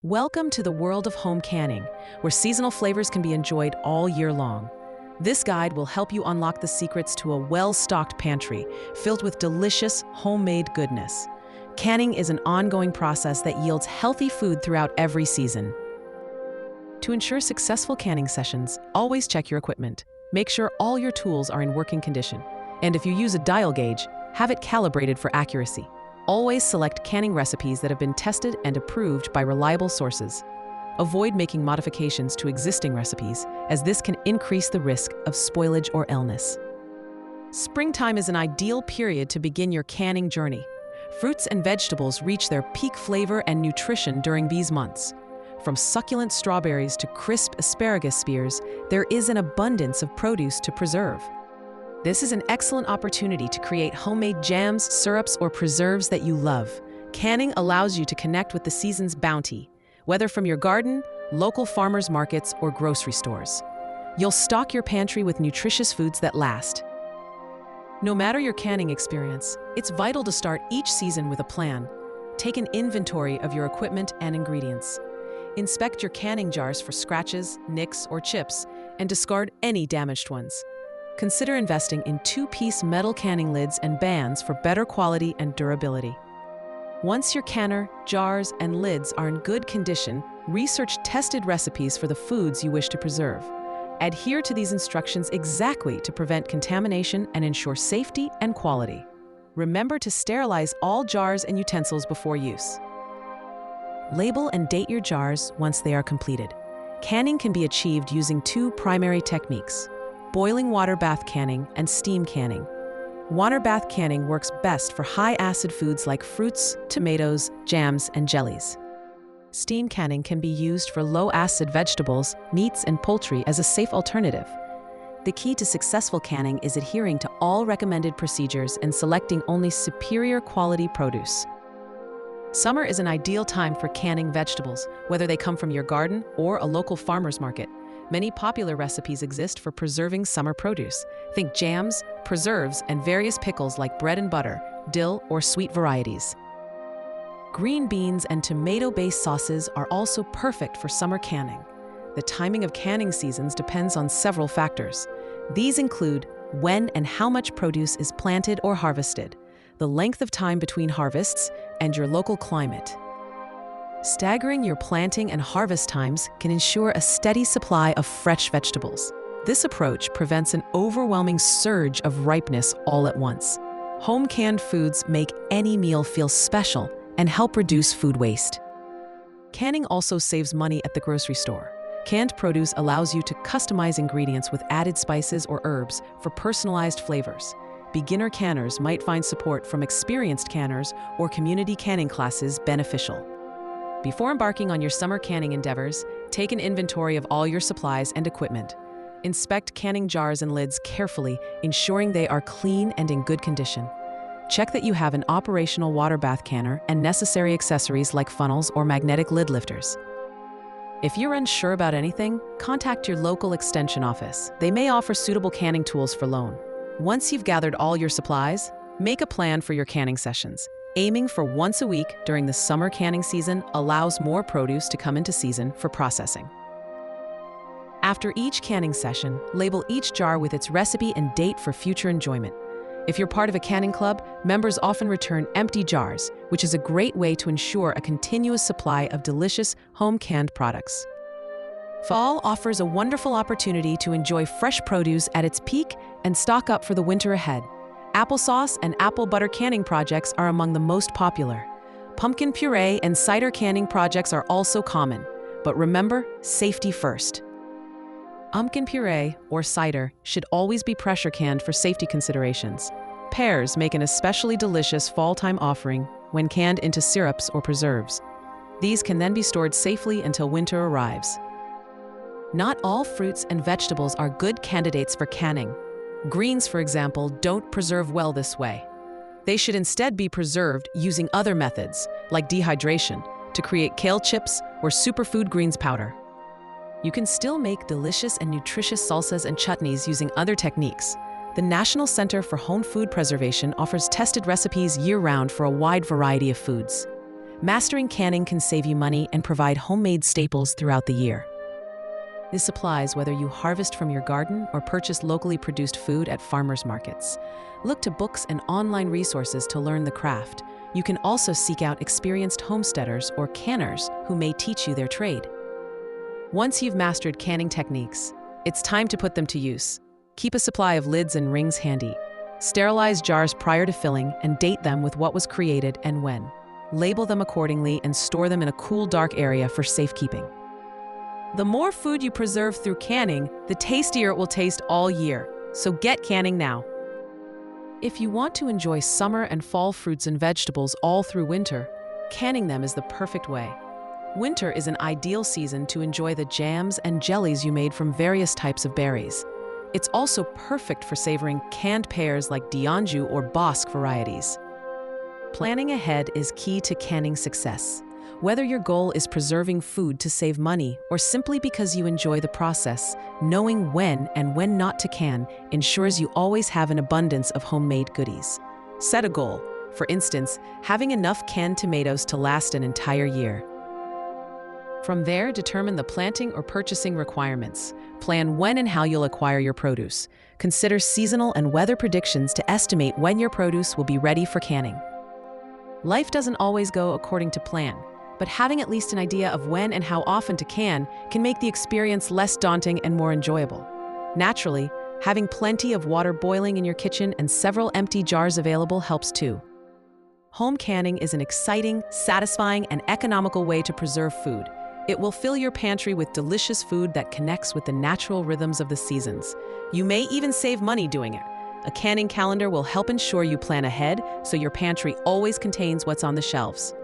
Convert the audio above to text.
Welcome to the world of home canning, where seasonal flavors can be enjoyed all year long. This guide will help you unlock the secrets to a well-stocked pantry filled with delicious, homemade goodness. Canning is an ongoing process that yields healthy food throughout every season. To ensure successful canning sessions, always check your equipment. Make sure all your tools are in working condition. And if you use a dial gauge, have it calibrated for accuracy. Always select canning recipes that have been tested and approved by reliable sources. Avoid making modifications to existing recipes, as this can increase the risk of spoilage or illness. Springtime is an ideal period to begin your canning journey. Fruits and vegetables reach their peak flavor and nutrition during these months. From succulent strawberries to crisp asparagus spears, there is an abundance of produce to preserve. This is an excellent opportunity to create homemade jams, syrups, or preserves that you love. Canning allows you to connect with the season's bounty, whether from your garden, local farmers markets, or grocery stores. You'll stock your pantry with nutritious foods that last. No matter your canning experience, it's vital to start each season with a plan. Take an inventory of your equipment and ingredients. Inspect your canning jars for scratches, nicks, or chips, and discard any damaged ones. Consider investing in two-piece metal canning lids and bands for better quality and durability. Once your canner, jars, and lids are in good condition, research tested recipes for the foods you wish to preserve. Adhere to these instructions exactly to prevent contamination and ensure safety and quality. Remember to sterilize all jars and utensils before use. Label and date your jars once they are completed. Canning can be achieved using two primary techniques: boiling water bath canning and steam canning. Water bath canning works best for high-acid foods like fruits, tomatoes, jams, and jellies. Steam canning can be used for low-acid vegetables, meats, and poultry as a safe alternative. The key to successful canning is adhering to all recommended procedures and selecting only superior quality produce. Summer is an ideal time for canning vegetables, whether they come from your garden or a local farmer's market. Many popular recipes exist for preserving summer produce. Think jams, preserves, and various pickles like bread and butter, dill, or sweet varieties. Green beans and tomato-based sauces are also perfect for summer canning. The timing of canning seasons depends on several factors. These include when and how much produce is planted or harvested, the length of time between harvests, and your local climate. Staggering your planting and harvest times can ensure a steady supply of fresh vegetables. This approach prevents an overwhelming surge of ripeness all at once. Home canned foods make any meal feel special and help reduce food waste. Canning also saves money at the grocery store. Canned produce allows you to customize ingredients with added spices or herbs for personalized flavors. Beginner canners might find support from experienced canners or community canning classes beneficial. Before embarking on your summer canning endeavors, take an inventory of all your supplies and equipment. Inspect canning jars and lids carefully, ensuring they are clean and in good condition. Check that you have an operational water bath canner and necessary accessories like funnels or magnetic lid lifters. If you're unsure about anything, contact your local extension office. They may offer suitable canning tools for loan. Once you've gathered all your supplies, make a plan for your canning sessions. Aiming for once a week during the summer canning season allows more produce to come into season for processing. After each canning session, label each jar with its recipe and date for future enjoyment. If you're part of a canning club, members often return empty jars, which is a great way to ensure a continuous supply of delicious home-canned products. Fall offers a wonderful opportunity to enjoy fresh produce at its peak and stock up for the winter ahead. Applesauce and apple butter canning projects are among the most popular. Pumpkin puree and cider canning projects are also common, but remember, safety first. Pumpkin puree or cider should always be pressure canned for safety considerations. Pears make an especially delicious fall-time offering when canned into syrups or preserves. These can then be stored safely until winter arrives. Not all fruits and vegetables are good candidates for canning. Greens, for example, don't preserve well this way. They should instead be preserved using other methods, like dehydration, to create kale chips or superfood greens powder. You can still make delicious and nutritious salsas and chutneys using other techniques. The National Center for Home Food Preservation offers tested recipes year-round for a wide variety of foods. Mastering canning can save you money and provide homemade staples throughout the year. This applies whether you harvest from your garden or purchase locally produced food at farmers markets. Look to books and online resources to learn the craft. You can also seek out experienced homesteaders or canners who may teach you their trade. Once you've mastered canning techniques, it's time to put them to use. Keep a supply of lids and rings handy. Sterilize jars prior to filling and date them with what was created and when. Label them accordingly and store them in a cool, dark area for safekeeping. The more food you preserve through canning, the tastier it will taste all year. So get canning now. If you want to enjoy summer and fall fruits and vegetables all through winter, canning them is the perfect way. Winter is an ideal season to enjoy the jams and jellies you made from various types of berries. It's also perfect for savoring canned pears like D'Anjou or Bosc varieties. Planning ahead is key to canning success. Whether your goal is preserving food to save money or simply because you enjoy the process, knowing when and when not to can ensures you always have an abundance of homemade goodies. Set a goal. For instance, having enough canned tomatoes to last an entire year. From there, determine the planting or purchasing requirements. Plan when and how you'll acquire your produce. Consider seasonal and weather predictions to estimate when your produce will be ready for canning. Life doesn't always go according to plan, but having at least an idea of when and how often to can make the experience less daunting and more enjoyable. Naturally, having plenty of water boiling in your kitchen and several empty jars available helps too. Home canning is an exciting, satisfying, and economical way to preserve food. It will fill your pantry with delicious food that connects with the natural rhythms of the seasons. You may even save money doing it. A canning calendar will help ensure you plan ahead so your pantry always contains what's on the shelves.